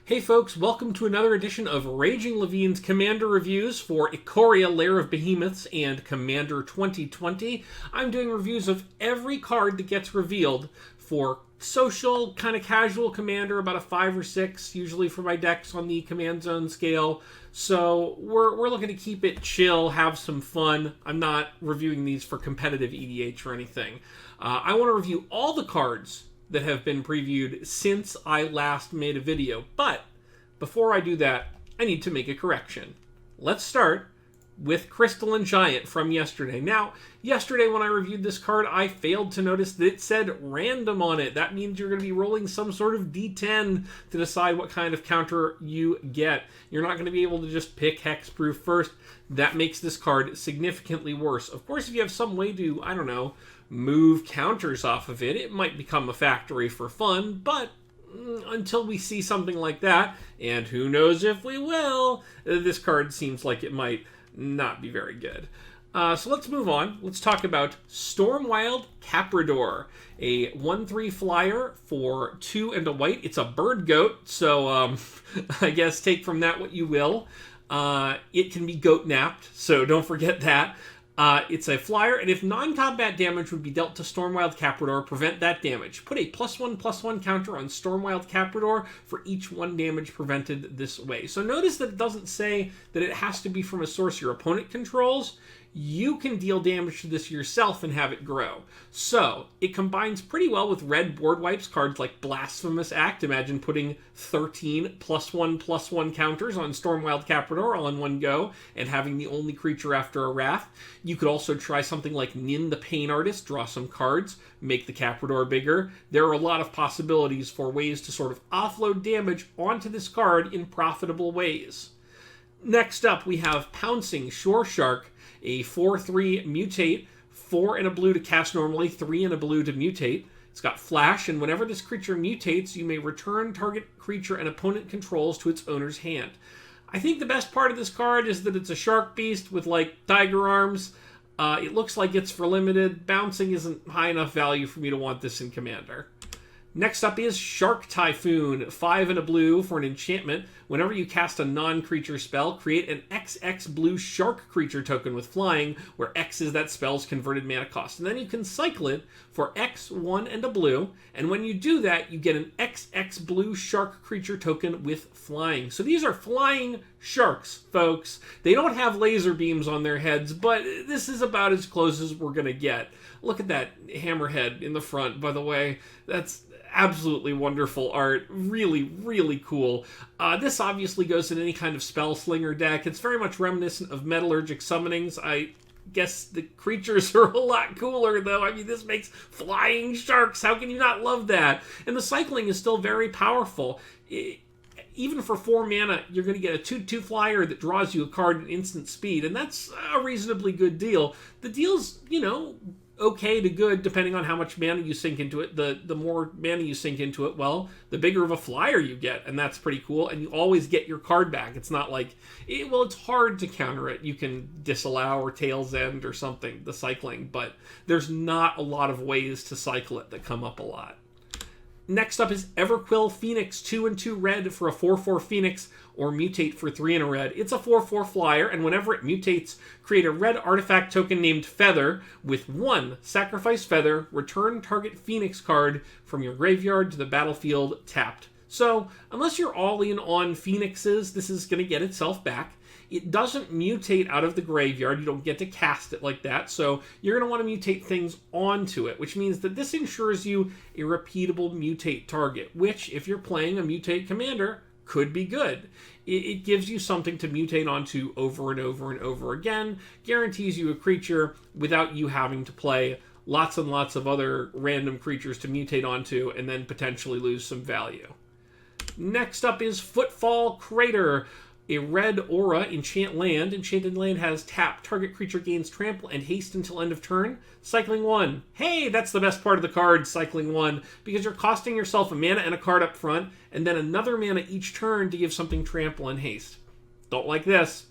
Hey folks, welcome to another edition of Raging Levine's Commander Reviews for Ikoria, Lair of Behemoths, and Commander 2020. I'm doing reviews of every card that gets revealed for social, kind of casual Commander, about a 5 or 6, usually for my decks on the Command Zone scale. So we're looking to keep it chill, have some fun. I'm not reviewing these for competitive EDH or anything. I want to review all the cards that have been previewed since I last made a video. But before I do that, I need to make a correction. Let's start with Crystalline Giant from yesterday. Now, yesterday when I reviewed this card, I failed to notice that it said random on it. That means you're going to be rolling some sort of D10 to decide what kind of counter you get. You're not going to be able to just pick Hexproof first. That makes this card significantly worse. Of course, if you have some way to, I don't know, move counters off of it, it might become a factory for fun, but until we see something like that, and who knows if we will, this card seems like it might not be very good. So let's move on. Let's talk about Stormwild Capridor, a 1/3 flyer for 2 and a white. It's a bird goat, so I guess take from that what you will. It can be goat napped, so don't forget that. It's a flyer, and if non-combat damage would be dealt to Stormwild Capridor, prevent that damage. Put a +1/+1 counter on Stormwild Capridor for each 1 damage prevented this way. So notice that it doesn't say that it has to be from a source your opponent controls. You can deal damage to this yourself and have it grow. So, it combines pretty well with red board wipes cards like Blasphemous Act. Imagine putting 13 +1/+1 counters on Stormwild Capridor all in one go, and having the only creature after a wrath. You could also try something like Nin the Pain Artist, draw some cards, make the Capridor bigger. There are a lot of possibilities for ways to sort of offload damage onto this card in profitable ways. Next up, we have Pouncing Shore Shark, a 4/3 mutate, 4 and a blue to cast normally, 3 and a blue to mutate. It's got flash, and whenever this creature mutates, you may return target creature an opponent controls to its owner's hand. I think the best part of this card is that it's a shark beast with, like, tiger arms. It looks like it's for limited. Bouncing isn't high enough value for me to want this in Commander. Next up is Shark Typhoon, 5 and a blue for an enchantment. Whenever you cast a non-creature spell, create an XX blue shark creature token with flying, where X is that spell's converted mana cost. And then you can cycle it for X, 1 and a blue, and when you do that, you get an XX blue shark creature token with flying. So these are flying sharks, folks. They don't have laser beams on their heads, but this is about as close as we're going to get. Look at that hammerhead in the front, by the way. That's absolutely wonderful art. Really, really cool. This obviously goes in any kind of spell slinger deck. It's very much reminiscent of metallurgic summonings. I guess the creatures are a lot cooler, though. I mean, this makes flying sharks. How can you not love that? And the cycling is still very powerful. Even for 4 mana, you're going to get a 2/2 flyer that draws you a card at instant speed, and that's a reasonably good deal. The deal's, okay to good depending on how much mana you sink into it. The more mana you sink into it, well, the bigger of a flyer you get, and that's pretty cool, and you always get your card back. It's not like, it's hard to counter it. You can disallow or Tail's End or something, the cycling, but there's not a lot of ways to cycle it that come up a lot. Next up is Everquill Phoenix, 2 and 2 red for a 4/4 Phoenix, or mutate for 3 and a red. It's a 4/4 flyer, and whenever it mutates, create a red artifact token named Feather with 1 sacrifice Feather, return target Phoenix card from your graveyard to the battlefield tapped. So, unless you're all in on Phoenixes, this is going to get itself back. It doesn't mutate out of the graveyard. You don't get to cast it like that. So you're going to want to mutate things onto it, which means that this ensures you a repeatable mutate target, which, if you're playing a mutate commander, could be good. It gives you something to mutate onto over and over and over again, guarantees you a creature without you having to play lots and lots of other random creatures to mutate onto and then potentially lose some value. Next up is Footwork Crater, a red aura enchant land. Enchanted land has tap. Target creature gains trample and haste until end of turn. Cycling 1. Hey, that's the best part of the card, cycling 1, because you're costing yourself a mana and a card up front, and then another mana each turn to give something trample and haste. Don't like this.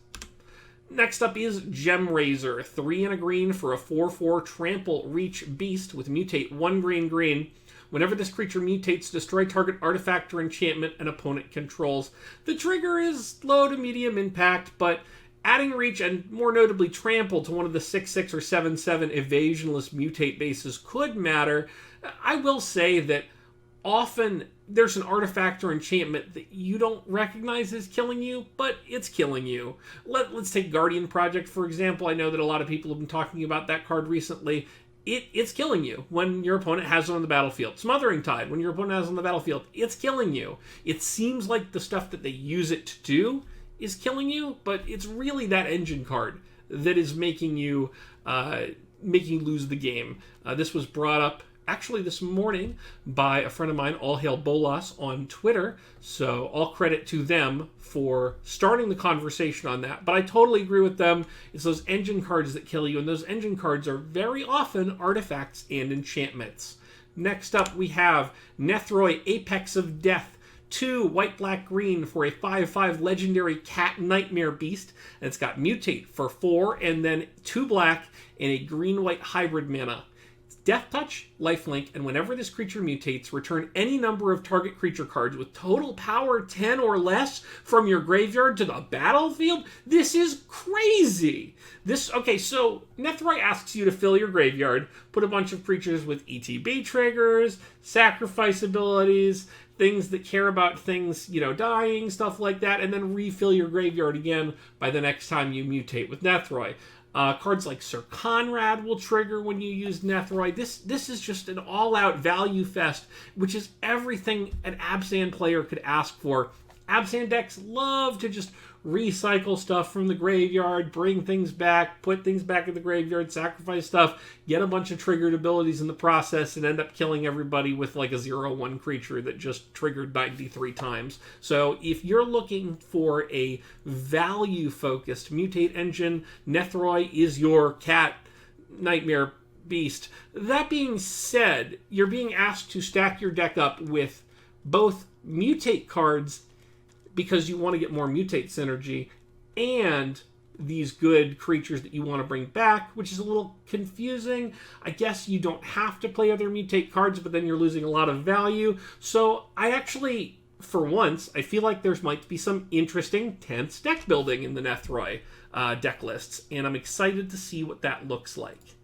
Next up is Gemraiser, 3 and a green for a 4/4 trample reach beast with mutate 1 green. Whenever this creature mutates, destroy target artifact or enchantment an opponent controls. The trigger is low to medium impact, but adding reach and more notably trample to one of the 6/6 or 7/7 evasionless mutate bases could matter. I will say that often there's an artifact or enchantment that you don't recognize as killing you, but it's killing you. Let's take Guardian Project, for example. I know that a lot of people have been talking about that card recently. It's killing you when your opponent has it on the battlefield. Smothering Tide, when your opponent has it on the battlefield, it's killing you. It seems like the stuff that they use it to do is killing you, but it's really that engine card that is making you lose the game. This was brought up actually this morning by a friend of mine, All Hail Bolas, on Twitter, so all credit to them for starting the conversation on that. But I totally agree with them. It's those engine cards that kill you, and those engine cards are very often artifacts and enchantments. Next up, we have Nethroi, Apex of Death. 2 white, black, green for a 5/5 legendary cat nightmare beast. And it's got mutate for 4, and then 2 black and a green-white hybrid mana. Death Touch, Lifelink, and whenever this creature mutates, return any number of target creature cards with total power 10 or less from your graveyard to the battlefield. This is crazy. So Nethroi asks you to fill your graveyard, put a bunch of creatures with ETB triggers, sacrifice abilities, things that care about things, dying, stuff like that, and then refill your graveyard again by the next time you mutate with Nethroi. Cards like Sir Conrad will trigger when you use Nethroi. This is just an all-out value fest, which is everything an Abzan player could ask for. Abzan decks love to just recycle stuff from the graveyard, bring things back, put things back in the graveyard, sacrifice stuff, get a bunch of triggered abilities in the process, and end up killing everybody with like a 0/1 creature that just triggered 93 times. So if you're looking for a value-focused mutate engine, Nethroi is your cat nightmare beast. That being said, you're being asked to stack your deck up with both mutate cards because you want to get more mutate synergy, and these good creatures that you want to bring back, which is a little confusing. I guess you don't have to play other mutate cards, but then you're losing a lot of value. So I actually, for once, I feel like there might be some interesting, tense deck building in the Nethroi deck lists, and I'm excited to see what that looks like.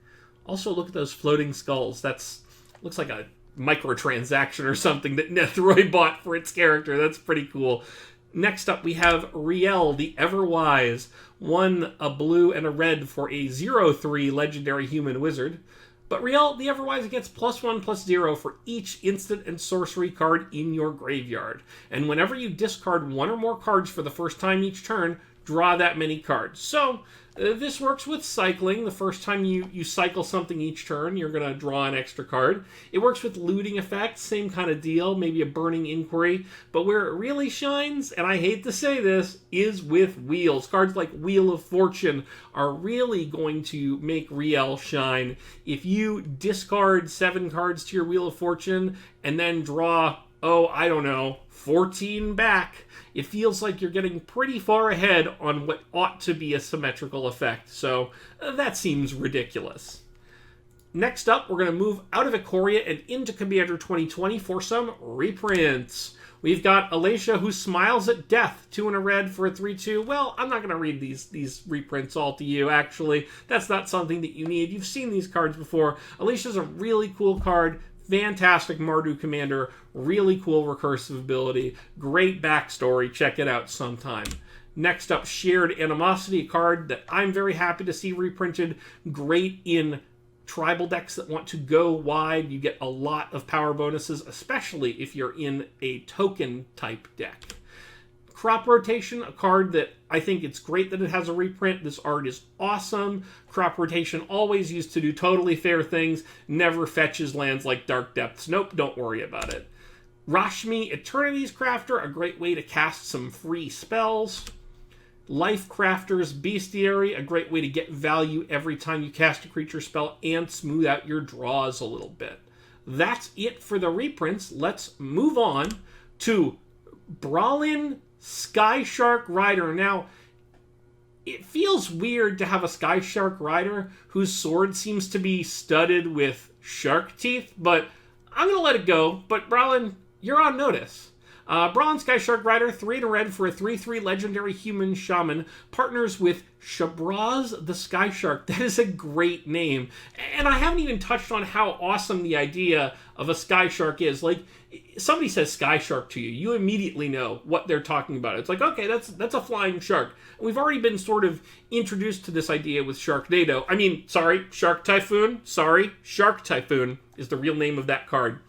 Also, look at those floating skulls. Looks like a microtransaction or something that Nethroi bought for its character. That's pretty cool. Next up, we have Riel, the Everwise. 1, a blue, and a red for a 0/3 legendary human wizard. But Riel, the Everwise, gets +1/+0 for each instant and sorcery card in your graveyard. And whenever you discard 1 or more cards for the first time each turn, draw that many cards. So this works with cycling. The first time you cycle something each turn, you're going to draw an extra card. It works with looting effects, same kind of deal, maybe a burning inquiry. But where it really shines, and I hate to say this, is with wheels. Cards like Wheel of Fortune are really going to make Riel shine. If you discard 7 cards to your Wheel of Fortune and then draw, 14 back, it feels like you're getting pretty far ahead on what ought to be a symmetrical effect. So that seems ridiculous. Next up, we're going to move out of Ikoria and into Commander 2020 for some reprints. We've got Alicia, who smiles at death, 2 and a red for a 3/2. Well, I'm not going to read these reprints all to you, actually. That's not something that you need. You've seen these cards before. Alicia's a really cool card. Fantastic Mardu commander, really cool recursive ability, great backstory, check it out sometime. Next up, Shared Animosity, a card that I'm very happy to see reprinted, great in tribal decks that want to go wide. You get a lot of power bonuses, especially if you're in a token type deck. Crop Rotation, a card that I think it's great that it has a reprint. This art is awesome. Crop Rotation, always used to do totally fair things, never fetches lands like Dark Depths. Nope, don't worry about it. Rashmi, Eternity's Crafter, a great way to cast some free spells. Life Crafter's Bestiary, a great way to get value every time you cast a creature spell and smooth out your draws a little bit. That's it for the reprints. Let's move on to Brawlin Skyshark Rider. Now, it feels weird to have a Skyshark Rider whose sword seems to be studded with shark teeth, but I'm going to let it go, but Bralin, you're on notice. Bralin Skyshark Rider, 3 in a red for a 3/3 legendary human shaman, partners with Shabraz the Skyshark. That is a great name. And I haven't even touched on how awesome the idea of a Skyshark is. Like, somebody says Skyshark to you, you immediately know what they're talking about. It's like, okay, that's a flying shark. We've already been sort of introduced to this idea with Sharknado. Shark Typhoon. Sorry, Shark Typhoon is the real name of that card.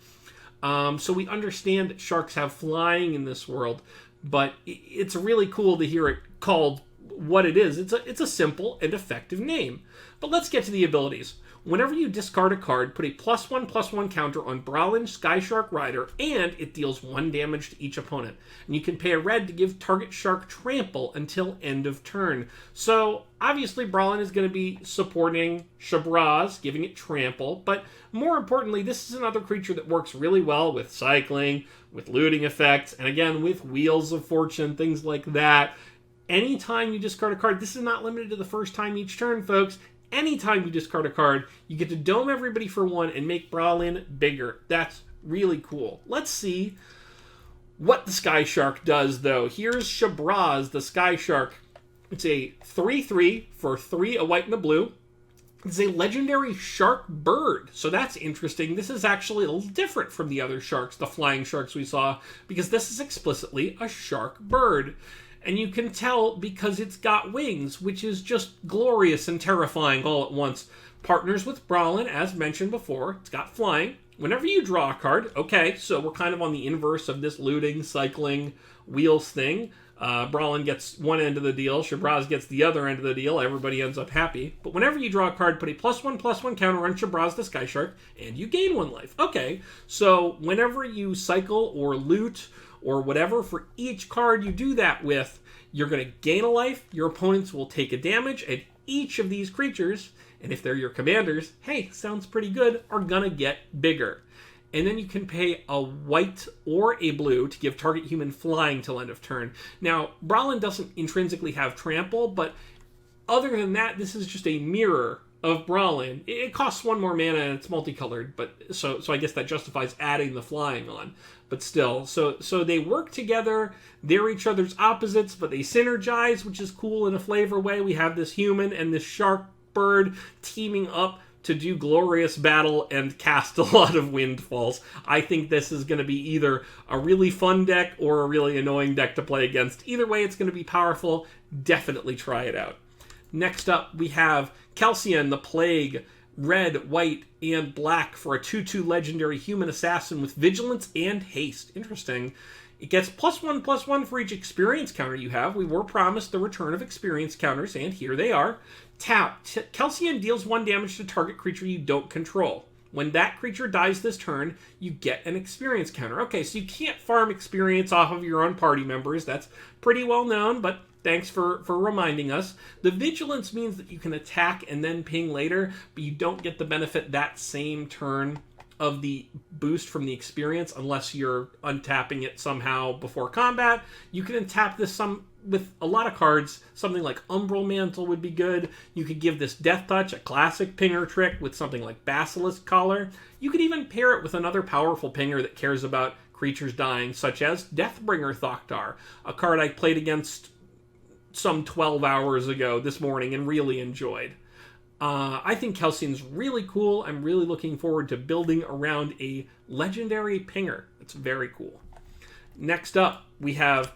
So we understand that sharks have flying in this world, but it's really cool to hear it called what it is. It's a simple and effective name. But let's get to the abilities. Whenever you discard a card, put a +1/+1 counter on Bralin Skyshark Rider, and it deals 1 damage to each opponent. And you can pay a red to give target shark trample until end of turn. So, obviously, Bralin is going to be supporting Shabraz, giving it trample, but more importantly, this is another creature that works really well with cycling, with looting effects, and again, with Wheels of Fortune, things like that. Anytime you discard a card, this is not limited to the first time each turn, folks. Anytime you discard a card, you get to dome everybody for 1 and make Bralin bigger. That's really cool. Let's see what the Skyshark does, though. Here's Shabraz, the Skyshark. It's a 3/3 for 3, a white and a blue. It's a legendary shark bird, so that's interesting. This is actually a little different from the other sharks, the flying sharks we saw, because this is explicitly a shark bird. And you can tell because it's got wings, which is just glorious and terrifying all at once. Partners with Bralin, as mentioned before. It's got flying. Whenever you draw a card, okay, so we're kind of on the inverse of this looting, cycling, wheels thing. Bralin gets one end of the deal, Shabraz gets the other end of the deal, everybody ends up happy. But whenever you draw a card, put a +1/+1 counter on Shabraz the Skyshark, and you gain 1 life. Okay, so whenever you cycle or loot or whatever, for each card you do that with, you're going to gain a life, your opponents will take a damage, and each of these creatures, and if they're your commanders, hey, sounds pretty good, are going to get bigger. And then you can pay a white or a blue to give target human flying till end of turn. Now, Bralin doesn't intrinsically have trample, but other than that, this is just a mirror of Bralin. It costs 1 more mana and it's multicolored, but so I guess that justifies adding the flying on. But still, so they work together. They're each other's opposites, but they synergize, which is cool in a flavor way. We have this human and this shark bird teaming up to do glorious battle and cast a lot of windfalls. I think this is going to be either a really fun deck or a really annoying deck to play against. Either way, it's going to be powerful. Definitely try it out. Next up, we have Calcian, the Plague, red, white, and black for a 2/2 legendary human assassin with vigilance and haste. Interesting. It gets +1/+1 for each experience counter you have. We were promised the return of experience counters, and here they are. Tap. Calcian deals 1 damage to target creature you don't control. When that creature dies this turn, you get an experience counter. Okay, so you can't farm experience off of your own party members. That's pretty well known, but thanks for reminding us. The vigilance means that you can attack and then ping later, but you don't get the benefit that same turn of the boost from the experience unless you're untapping it somehow before combat. You can untap this with a lot of cards. Something like Umbral Mantle would be good. You could give this Death Touch, a classic pinger trick, with something like Basilisk Collar. You could even pair it with another powerful pinger that cares about creatures dying, such as Deathbringer Thoktar, a card I played against some 12 hours ago this morning and really enjoyed. I think Calcian's really cool. I'm really looking forward to building around a legendary pinger. It's very cool. Next up, we have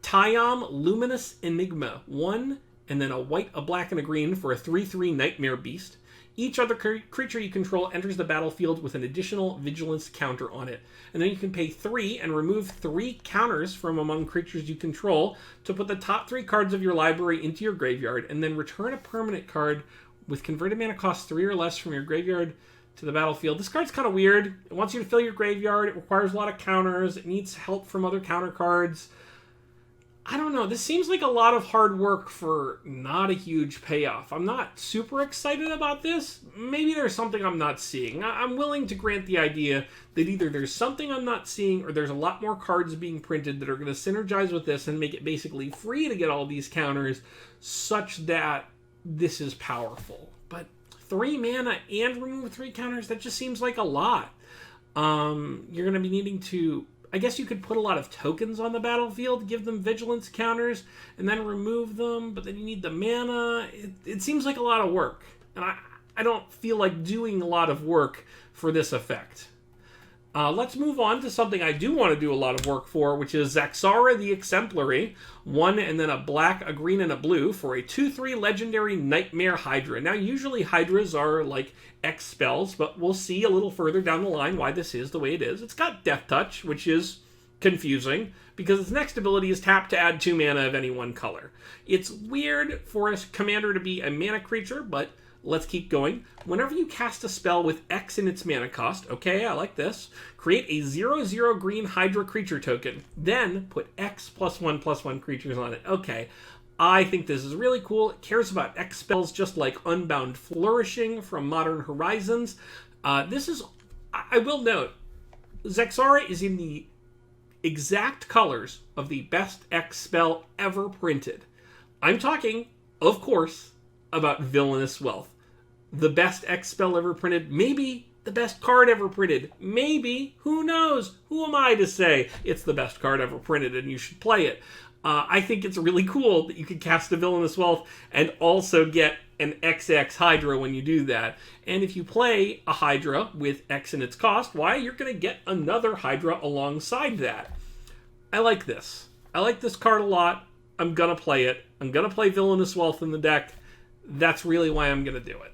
Tyam Luminous Enigma. 1, and then a white, a black, and a green for a 3/3 Nightmare Beast. Each other creature you control enters the battlefield with an additional vigilance counter on it. And then you can pay 3 and remove 3 counters from among creatures you control to put the top 3 cards of your library into your graveyard, and then return a permanent card with converted mana cost 3 or less from your graveyard to the battlefield. This card's kind of weird. It wants you to fill your graveyard. It requires a lot of counters. It needs help from other counter cards. I don't know. This seems like a lot of hard work for not a huge payoff. I'm not super excited about this. Maybe there's something I'm not seeing. I'm willing to grant the idea that either there's something I'm not seeing or there's a lot more cards being printed that are going to synergize with this and make it basically free to get all these counters such that this is powerful. But 3 mana and remove 3 counters, that just seems like a lot. You're going to be needing to... I guess you could put a lot of tokens on the battlefield, give them vigilance counters, and then remove them, but then you need the mana. It seems like a lot of work, and I don't feel like doing a lot of work for this effect. Let's move on to something I do want to do a lot of work for, which is Zexara the Exemplary. 1 and then a black, a green, and a blue for a 2/3 legendary Nightmare Hydra. Now, usually Hydras are like X spells, but we'll see a little further down the line why this is the way it is. It's got Death Touch, which is confusing, because its next ability is tap to add 2 mana of any one color. It's weird for a commander to be a mana creature, but let's keep going. Whenever you cast a spell with X in its mana cost, okay, I like this, create a 0/0 green Hydra creature token. Then put X +1/+1 creatures on it. Okay, I think this is really cool. It cares about X spells just like Unbound Flourishing from Modern Horizons. I will note, Zexara is in the exact colors of the best X spell ever printed. I'm talking, of course, about Villainous Wealth. The best X spell ever printed, maybe the best card ever printed, maybe, who knows? Who am I to say it's the best card ever printed and you should play it? I think it's really cool that you can cast a Villainous Wealth and also get an XX Hydra when you do that. And if you play a Hydra with X in its cost, why, you're going to get another Hydra alongside that. I like this. I like this card a lot. I'm going to play it. I'm going to play Villainous Wealth in the deck. That's really why I'm going to do it.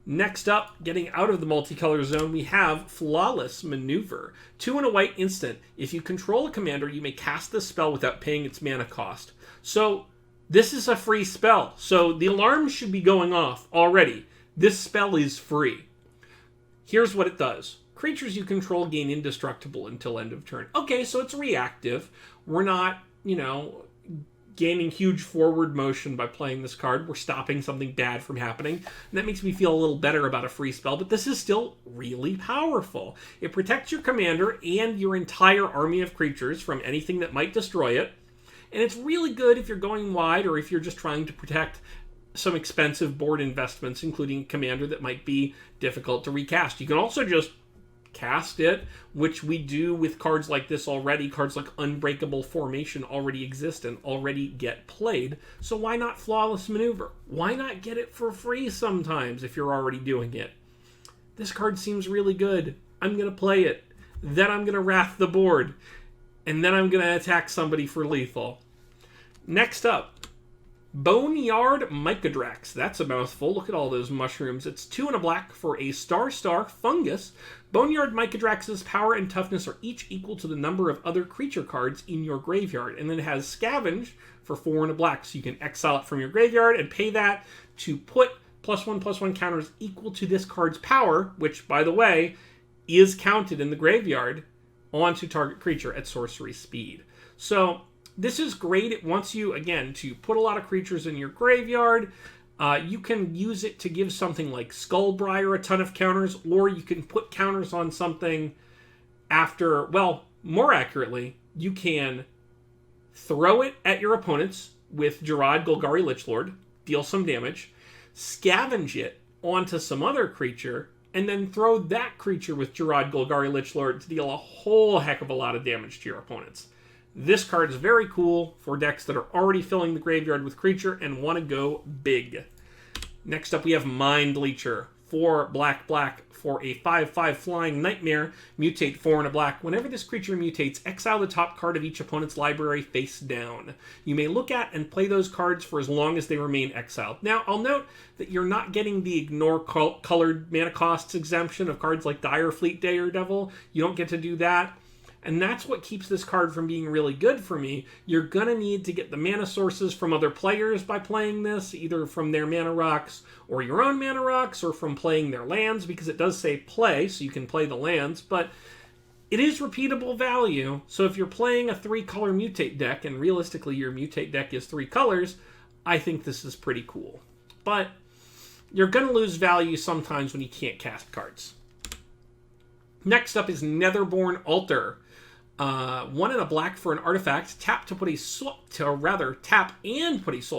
Next up, getting out of the multicolor zone, we have Flawless Maneuver. 2 and a white instant. If you control a commander, you may cast this spell without paying its mana cost. So, this is a free spell. So, the alarms should be going off already. This spell is free. Here's what it does. Creatures you control gain indestructible until end of turn. Okay, so it's reactive. We're not, gaining huge forward motion by playing this card. We're stopping something bad from happening. And that makes me feel a little better about a free spell, but this is still really powerful. It protects your commander and your entire army of creatures from anything that might destroy it. And it's really good if you're going wide or if you're just trying to protect some expensive board investments, including a commander that might be difficult to recast. You can also just cast it, which we do with cards like this already. Cards like Unbreakable Formation already exist and already get played. So why not Flawless Maneuver? Why not get it for free sometimes if you're already doing it? This card seems really good. I'm going to play it. Then I'm going to Wrath the board. And then I'm going to attack somebody for lethal. Next up, Boneyard Micadrax. That's a mouthful. Look at all those mushrooms. It's 2 and a black for a star fungus. Boneyard Micadrax's power and toughness are each equal to the number of other creature cards in your graveyard. And then it has Scavenge for 4 and a black. So you can exile it from your graveyard and pay that to put +1/+1 counters equal to this card's power, which, by the way, is counted in the graveyard, onto target creature at sorcery speed. So this is great. It wants you, again, to put a lot of creatures in your graveyard. You can use it to give something like Skullbriar a ton of counters, or you can put counters on something after, well, more accurately, you can throw it at your opponents with Gerard Golgari Lichlord, deal some damage, scavenge it onto some other creature, and then throw that creature with Gerard Golgari Lichlord to deal a whole heck of a lot of damage to your opponents. This card is very cool for decks that are already filling the graveyard with creature and want to go big. Next up, we have Mind Bleacher. 4 black for a 5/5 flying nightmare. Mutate 4 and a black. Whenever this creature mutates, exile the top card of each opponent's library face down. You may look at and play those cards for as long as they remain exiled. Now, I'll note that you're not getting the ignore colored mana costs exemption of cards like Dire Fleet Daredevil. You don't get to do that. And that's what keeps this card from being really good for me. You're going to need to get the mana sources from other players by playing this, either from their mana rocks or your own mana rocks, or from playing their lands, because it does say play, so you can play the lands, but it is repeatable value. So if you're playing a 3-color mutate deck, and realistically your mutate deck is 3 colors, I think this is pretty cool. But you're going to lose value sometimes when you can't cast cards. Next up is Netherborne Altar. 1 and a black for an artifact. Tap and put a soul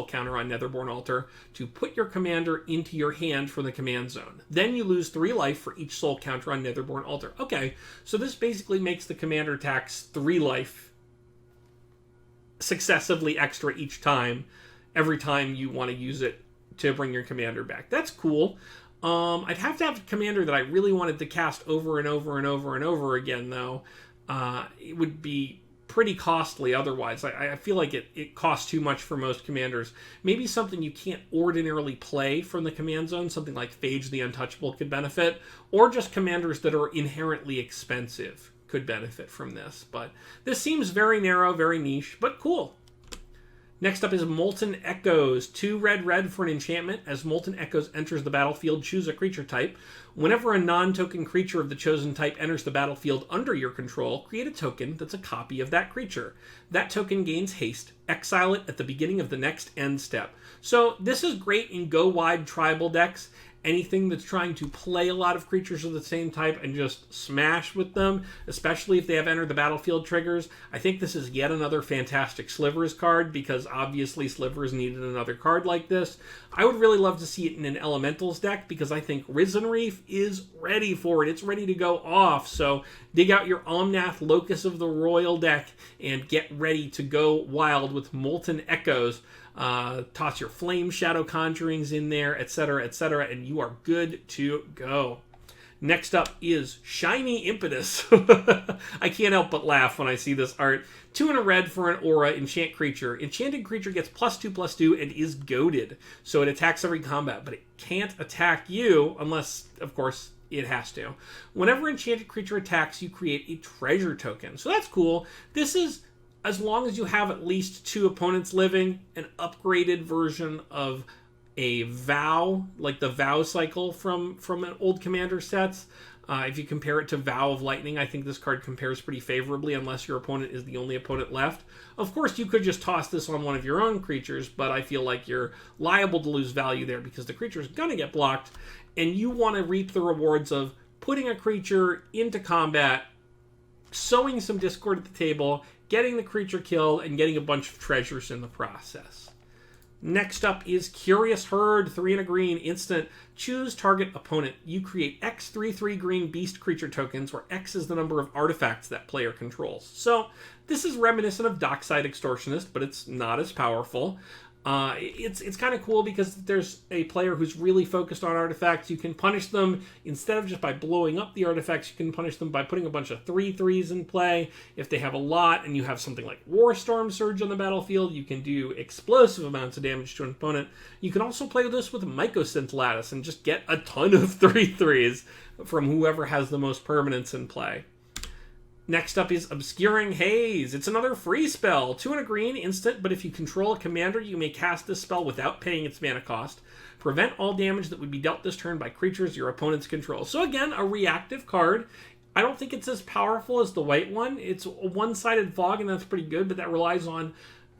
counter on Netherborne Altar to put your commander into your hand from the command zone. Then you lose 3 life for each soul counter on Netherborne Altar. Okay, so this basically makes the commander tax 3 life successively extra each time, every time you want to use it to bring your commander back. That's cool. I'd have to have a commander that I really wanted to cast over and over and over and over again, though. It would be pretty costly otherwise. I feel like it costs too much for most commanders. Maybe something you can't ordinarily play from the command zone, something like Phage the Untouchable could benefit, or just commanders that are inherently expensive could benefit from this. But this seems very narrow, very niche, but cool. Next up is Molten Echoes. 2 red for an enchantment. As Molten Echoes enters the battlefield, choose a creature type. Whenever a non-token creature of the chosen type enters the battlefield under your control, create a token that's a copy of that creature. That token gains haste. Exile it at the beginning of the next end step. So this is great in go-wide tribal decks. Anything that's trying to play a lot of creatures of the same type and just smash with them, especially if they have entered the battlefield triggers. I think this is yet another fantastic Slivers card, because obviously Slivers needed another card like this. I would really love to see it in an Elementals deck, because I think Risen Reef is ready for it. It's ready to go off. So dig out your Omnath Locus of the Royal deck and get ready to go wild with Molten Echoes. Toss your Flame Shadow Conjurings in there, etc., and you are good to go. Next up is Shiny Impetus. I can't help but laugh when I see this art. 2 and a red for an aura, enchant creature. Enchanted creature gets +2/+2 and is goaded. So it attacks every combat, but it can't attack you unless, of course, it has to. Whenever enchanted creature attacks, you create a treasure token. So that's cool. This is, as long as you have at least 2 opponents living, an upgraded version of a Vow, like the Vow cycle from an old Commander sets. If you compare it to Vow of Lightning, I think this card compares pretty favorably, unless your opponent is the only opponent left. Of course, you could just toss this on one of your own creatures, but I feel like you're liable to lose value there, because the creature is going to get blocked, and you want to reap the rewards of putting a creature into combat, sowing some discord at the table, getting the creature killed, and getting a bunch of treasures in the process. Next up is Curious Herd, 3 and a green, instant. Choose target opponent. You create X 3/3 green beast creature tokens, where X is the number of artifacts that player controls. So this is reminiscent of Dockside Extortionist, but it's not as powerful. It's kind of cool because there's a player who's really focused on artifacts. You can punish them instead of just by blowing up the artifacts. You can punish them by putting a bunch of 3/3s in play. If they have a lot and you have something like Warstorm Surge on the battlefield, you can do explosive amounts of damage to an opponent. You can also play this with Mycosynth Lattice and just get a ton of 3/3s from whoever has the most permanents in play. Next up is Obscuring Haze. It's another free spell. 2 and a green, instant, but if you control a commander, you may cast this spell without paying its mana cost. Prevent all damage that would be dealt this turn by creatures your opponents control. So again, a reactive card. I don't think it's as powerful as the white one. It's a one-sided fog, and that's pretty good, but that relies on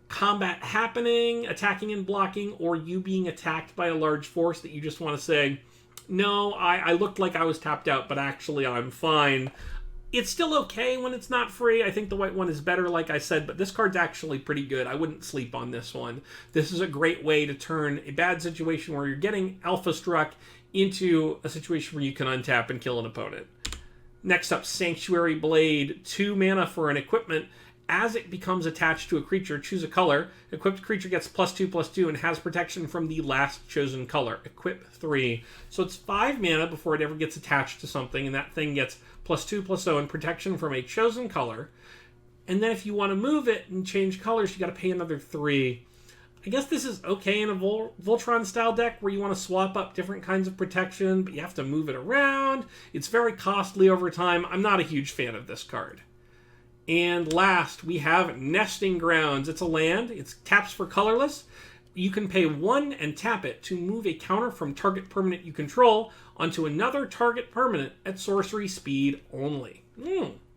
combat happening, attacking and blocking, or you being attacked by a large force that you just want to say, no, I looked like I was tapped out, but actually I'm fine. It's still okay when it's not free. I think the white one is better, like I said, but this card's actually pretty good. I wouldn't sleep on this one. This is a great way to turn a bad situation where you're getting alpha struck into a situation where you can untap and kill an opponent. Next up, Sanctuary Blade. 2 mana for an equipment. As it becomes attached to a creature, choose a color. Equipped creature gets +2/+2 and has protection from the last chosen color. Equip 3. So it's 5 mana before it ever gets attached to something, and that thing gets +2/+0 and protection from a chosen color. And then if you want to move it and change colors, you got to pay another 3. I guess this is okay in a Voltron-style deck where you want to swap up different kinds of protection, but you have to move it around. It's very costly over time. I'm not a huge fan of this card. And last, we have Nesting Grounds. It's a land. It taps for colorless. You can pay 1 and tap it to move a counter from target permanent you control onto another target permanent at sorcery speed only.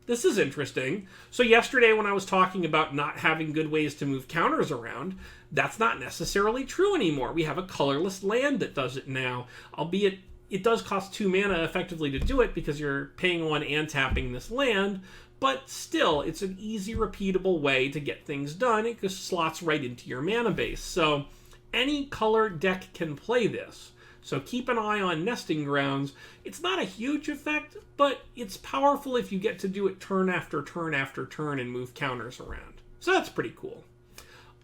This is interesting. So yesterday when I was talking about not having good ways to move counters around, that's not necessarily true anymore. We have a colorless land that does it now, albeit it does cost 2 mana effectively to do it because you're paying 1 and tapping this land, but still, it's an easy, repeatable way to get things done. It just slots right into your mana base. So any color deck can play this. So keep an eye on Nesting Grounds. It's not a huge effect, but it's powerful if you get to do it turn after turn after turn and move counters around. So that's pretty cool.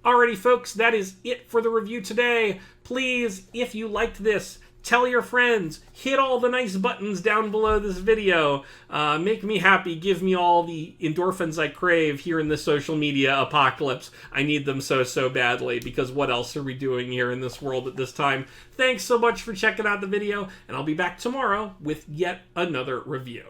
Alrighty, folks, that is it for the review today. Please, if you liked this, tell your friends, hit all the nice buttons down below this video. Make me happy, give me all the endorphins I crave here in this social media apocalypse. I need them so badly, because what else are we doing here in this world at this time? Thanks so much for checking out the video, and I'll be back tomorrow with yet another review.